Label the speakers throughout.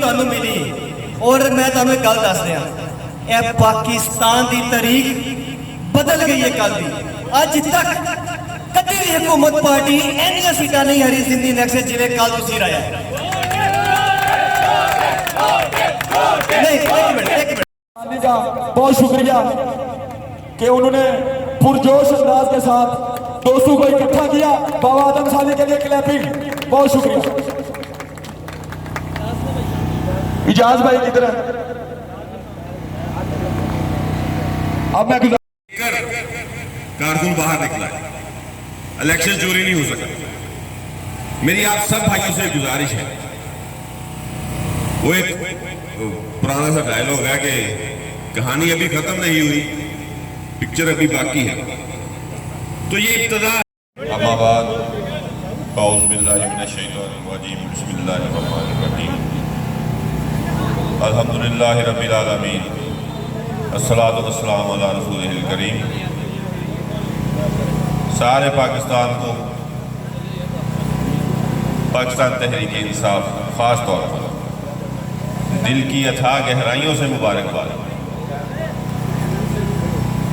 Speaker 1: ਤੁਹਾਨੂੰ ਮਿਲੀ और मैं ਤੁਹਾਨੂੰ एक गल दस दिया, यह पाकिस्तान की तारीख बदल गई है। कल की अज तक कभी भी हुकूमत पार्टी इन्नियां सीटां नहीं हारी सिंधी नेक्सट जिवें कल तुसीं राया। नहीं, एक मिनट
Speaker 2: बहुत शुक्रिया कि उन्होंने पुरजोश अंदाज के साथ दोस्तों को इकट्ठा किया। बाबा आदम साली के लिए क्लैपिंग, बहुत शुक्रिया। इजाज भाई किधर है? अब मैं
Speaker 3: कारकुन बाहर निकला है, इलेक्शन चोरी नहीं हो सका। मेरी आप सब भाइयों से गुजारिश है, वो एक पुराना सा डायलॉग है कि कहानी अभी खत्म नहीं हुई, पिक्चर अभी बाकी है। तो ये इब्तिदा
Speaker 4: अम्माबाद औज़ु बिल्लाहि मिनश शैतानिर रजीम बिस्मिल्लाहिर रहीम अल्हम्दुलिल्लाहि रब्बिल आलमीन अस्सलातु वस्सलामु अला रसूलिल करीम। सारे पाकिस्तान को पाकिस्तान तहरीक इंसाफ ख़ास तौर पर दिल की अथाह गहराइयों से मुबारकबाद।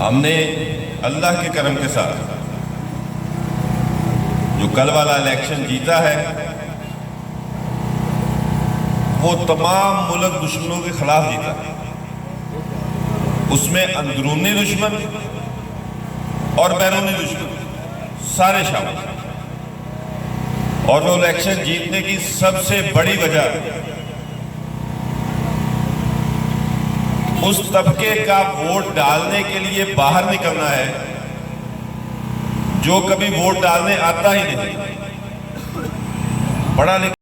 Speaker 4: हमने अल्लाह के करम के साथ जो कल वाला इलेक्शन जीता है वो तमाम मुल्क दुश्मनों के खिलाफ जीता है। उसमें अंदरूनी दुश्मन और बैरूनी दुश्मन सारे शामिल। और वो इलेक्शन जीतने की सबसे बड़ी वजह उस तबके का वोट डालने के लिए बाहर निकलना है जो कभी वोट डालने आता ही नहीं। पढ़ा लिखा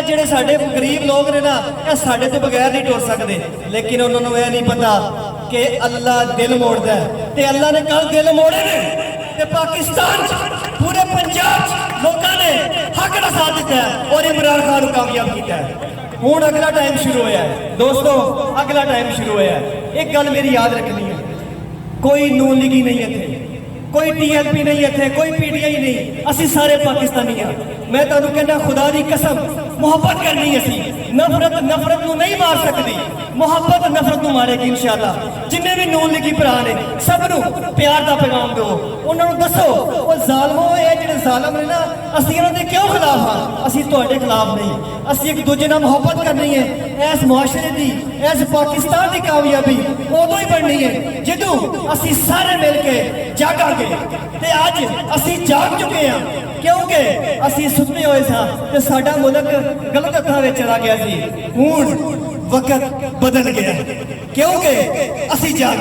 Speaker 1: ਜਿਹੜੇ ਸਾਡੇ ਗਰੀਬ ਲੋਕ ਨੇ ਨਾ, ਇਹ ਸਾਡੇ ਤੋਂ ਬਗੈਰ ਨਹੀਂ ਟੁਰ ਸਕਦੇ। ਲੇਕਿਨ ਉਹਨਾਂ ਨੂੰ ਇਹ ਨਹੀਂ ਪਤਾ ਕਿ ਅੱਲਾ ਦਿਲ ਮੋੜਦਾ ਹੈ, ਤੇ ਅੱਲਾ ਨੇ ਕੱਲ ਦਿਲ ਮੋੜੇ ਨੇ ਤੇ ਪਾਕਿਸਤਾਨ ਪੂਰੇ ਪੰਜਾਬ ਲੋਕਾਂ ਨੇ ਹੱਕ ਦਾ ਸਾਥ ਦਿੱਤਾ ਹੈ ਔਰ ਇਮਰਾਨ ਖਾਨ ਨੂੰ ਕਾਮਯਾਬ ਕੀਤਾ ਹੈ। ਹੁਣ ਅਗਲਾ ਟਾਈਮ ਸ਼ੁਰੂ ਹੋਇਆ ਹੈ ਦੋਸਤੋ, ਅਗਲਾ ਟਾਈਮ ਸ਼ੁਰੂ ਹੋਇਆ ਹੈ। ਇੱਕ ਗੱਲ ਮੇਰੀ ਯਾਦ ਰੱਖਣੀ ਹੈ, ਕੋਈ ਨੂਨ ਲੀਗੀ ਨਹੀਂ ਇੱਥੇ, कोई TLP नहीं है, कोई PTI नहीं, असी सारे पाकिस्तानी हाँ। मैं तुहानू कहना खुदा दी कसम, मुहब्बत करनी असी, नफरत नफरत नू नहीं मार सकती, मुहब्बत नफरत नू मारेगी इंशाअल्लाह। जिन्ने भी नून लीगी भरा ने सब नू प्यार दा पैगाम दो, उन्होंने दसो वो जालमो ये जिहड़े जालम ने ना, असी इन्हां दे क्यों खिलाफ हाँ? असी तुहाडे खिलाफ नहीं, असी एक दूजे नाल मुहब्बत करनी है। इस मुआशरे दी, इस पाकिस्तान की कामयाबी उदों ही बननी है जदों असी सारे मिल के जागांगे। ते अज असी जाग चुके हैं क्योंकि असी सुते हुए सा ते साडा मुल्क गलत हत्थां विच चला गया सी। हुण वक्त बदल गया क्योंकि असी जाग